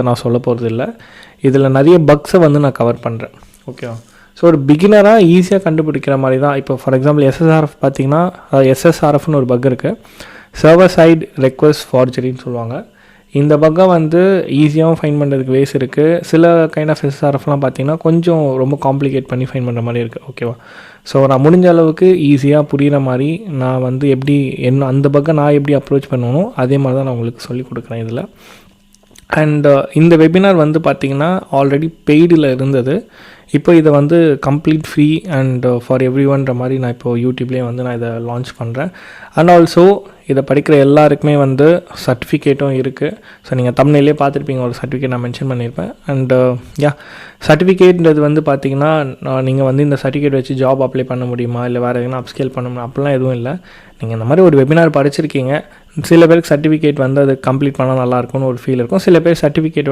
நான் சொல்ல போகிறது இல்லை. இதில் நிறைய பக்ஸை வந்து நான் கவர் பண்ணுறேன். ஓகேவா? ஸோ ஒரு பிகினராக ஈஸியாக கண்டுபிடிக்கிற மாதிரி தான். இப்போ ஃபார் எக்ஸாம்பிள் எஸ்எஸ்ஆர்எஃப் பார்த்தீங்கன்னா, எஸ்எஸ்ஆர்எஃப்னு ஒரு பக் இருக்குது, சர்வர் சைடு ரெக்வஸ்ட் ஃபார்ஜரின்னு சொல்லுவாங்க. இந்த பக்கை வந்து ஈஸியாகவும் ஃபைன் பண்ணுறதுக்கு வேஸ் இருக்குது. சில கைண்ட் ஆஃப் எஸ்எஸ்ஆர்எஃப்லாம் பார்த்தீங்கன்னா கொஞ்சம் ரொம்ப காம்ப்ளிகேட் பண்ணி ஃபைன் பண்ணுற மாதிரி இருக்குது. ஓகேவா? ஸோ நான் முடிஞ்ச அளவுக்கு ஈஸியாக புரிகிற மாதிரி நான் வந்து எப்படி அந்த பக்கை நான் எப்படி அப்ரோச் பண்ணணும் அதே மாதிரி தான் நான் உங்களுக்கு சொல்லிக் கொடுக்குறேன் இதில். அண்ட் இந்த வெபினார் வந்து பார்த்திங்கன்னா ஆல்ரெடி பெய்டில் இருந்தது. இப்போ இதை வந்து complete free and for every ஒன்ற மாதிரி நான் இப்போது யூடியூப்லேயே வந்து நான் இதை லான்ச் பண்ணுறேன். அண்ட் ஆல்சோ இதை படிக்கிற எல்லாருக்குமே வந்து சர்டிஃபிகேட்டும் இருக்குது. ஸோ நீங்கள் தமிழ்லேயே பார்த்துருப்பீங்க, ஒரு சர்டிஃபிகேட் நான் மென்ஷன் பண்ணியிருப்பேன். அண்ட் சர்டிஃபிகேட்ன்றது வந்து பார்த்திங்கன்னா நீங்கள் வந்து இந்த சர்டிஃபிகேட் வச்சு ஜாப் அப்ளை பண்ண முடியுமா, இல்லை வேறு எதுனா அப்ஸ்கேல் பண்ணணும் அப்படிலாம் எதுவும் இல்லை. நீங்கள் இந்த மாதிரி ஒரு வெபினார் படிச்சிருக்கீங்க, சில பேருக்கு சர்டிஃபிகேட் வந்து அது கம்ப்ளீட் பண்ணால் நல்லாயிருக்கும்னு ஒரு ஃபீல் இருக்கும். சில பேர் சர்டிஃபிகேட்